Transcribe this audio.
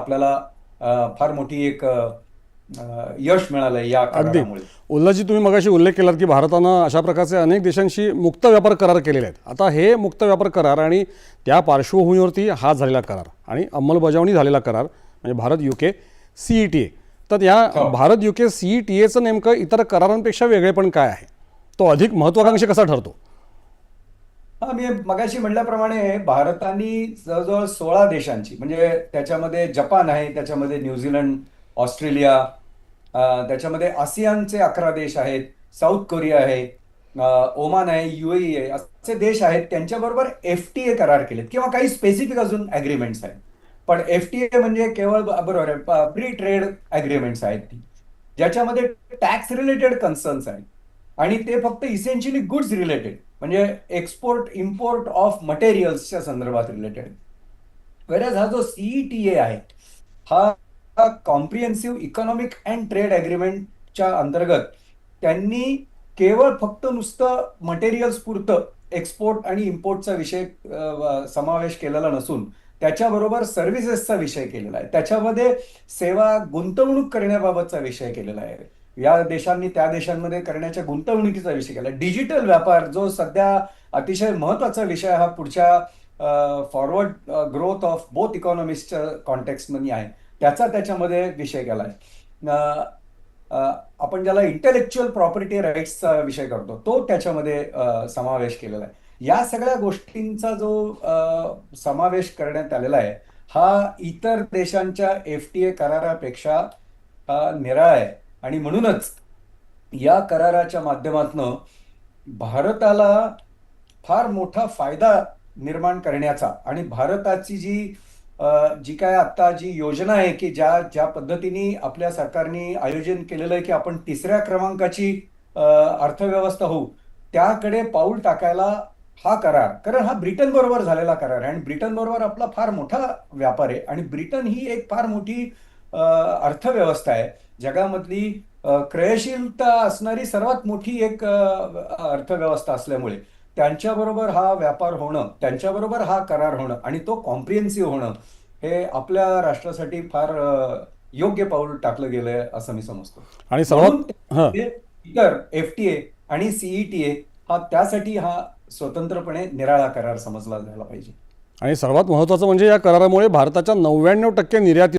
आपल्याला फार मोठी एक यश मिळालं या अगदी. करारामुळे. उल्हासजी, तुम्ही मगाशी उल्लेख केलात की भारतानं अशा प्रकारचे अनेक देशांशी मुक्त व्यापार करार केलेले आहेत. आता हे मुक्त व्यापार करार आणि त्या पार्श्वभूमीवरती हा झालेला करार आणि अंमलबजावणी झालेला करार म्हणजे भारत UK CETA. तर या हो. भारत UK CETAचं नेमकं इतर करारांपेक्षा वेगळेपण काय आहे? तो अधिक महत्त्वाकांक्षी कसा ठरतो? हा, मी मगाशी म्हटल्याप्रमाणे भारताने जवळजवळ 16 देशांची, म्हणजे त्याच्यामध्ये जपान आहे, त्याच्यामध्ये न्यूझीलंड, ऑस्ट्रेलिया, त्याच्यामध्ये आसियानचे 11 देश आहेत, साऊथ कोरिया आहे, ओमान आहे, UAE आहे, असे देश आहेत. त्यांच्याबरोबर FTA करार केलेत किंवा काही स्पेसिफिक अजून ॲग्रीमेंट्स आहेत. पण FTA म्हणजे केवळ बरोबर आहे, फ्री ट्रेड ॲग्रीमेंट्स आहेत ती, ज्याच्यामध्ये टॅक्स रिलेटेड कन्सर्न्स आहेत आणि ते फक्त इसेन्शियली गुड्स रिलेटेड, म्हणजे एक्सपोर्ट इम्पोर्ट ऑफ मटेरियल्सच्या संदर्भात रिलेटेड. वेरॅज हा जो CETA आहे, हा कॉम्प्रिहेन्सिव्ह इकॉनॉमिक अँड ट्रेड ॲग्रीमेंटच्या अंतर्गत त्यांनी केवळ फक्त नुसतं मटेरियल्स पुरतं एक्सपोर्ट आणि इम्पोर्टचा विषय समावेश केलेला नसून त्याच्याबरोबर सर्व्हिसेसचा विषय केलेला आहे. त्याच्यामध्ये सेवा गुंतवणूक करण्याबाबतचा विषय केलेला आहे. या देशांनी त्या देशांमध्ये करण्याच्या गुंतवणुकीचा विषय केला. डिजिटल व्यापार जो सध्या अतिशय महत्वाचा विषय हा पुढच्या फॉरवर्ड ग्रोथ ऑफ बोथ इकॉनॉमिक्सच्या कॉन्टेक्स्टमध्ये आहे, त्याचा त्याच्यामध्ये विषय केला आहे. आपण ज्याला इंटेलेक्च्युअल प्रॉपर्टी राईट्सचा विषय करतो तो त्याच्यामध्ये समावेश केलेला आहे. या सगळ्या गोष्टींचा जो समावेश करण्यात आलेला आहे हा इतर देशांच्या FTA करारापेक्षा निराळा आहे आणि म्हणूनच या कराराच्या माध्यमातून भारताला फार मोठा फायदा निर्माण करण्याचा आणि भारताची जी काय आता जी योजना आहे की ज्या ज्या पद्धतीने आपल्या सरकारने आयोजन केलेलं आहे की आपण 3ऱ्या क्रमांकाची अर्थव्यवस्था होऊ, त्याकडे पाऊल टाकायला हा करार, कारण हा ब्रिटन बरोबर झालेला करार आहे आणि ब्रिटन बरोबर आपला फार मोठा व्यापार आहे आणि ब्रिटन ही एक फार मोठी अर्थव्यवस्था आहे, जगामधली क्रयशीलता असणारी सर्वात मोठी एक अर्थव्यवस्था असल्यामुळे त्यांच्याबरोबर हा व्यापार होणं, त्यांच्याबरोबर हा करार होणं आणि तो कॉम्प्रिहेन्सिव्ह होणं हे आपल्या राष्ट्रासाठी फार योग्य पाऊल टाकलं गेलंय असं मी समजतो. आणि म्हणून सर्वात हां. इतर FTA आणि CETA त्यासाठी हा स्वतंत्रपणे निराळा करार समजला जायला पाहिजे. आणि सर्वात महत्त्वाचं म्हणजे या करारामुळे भारताच्या 99% निर्याती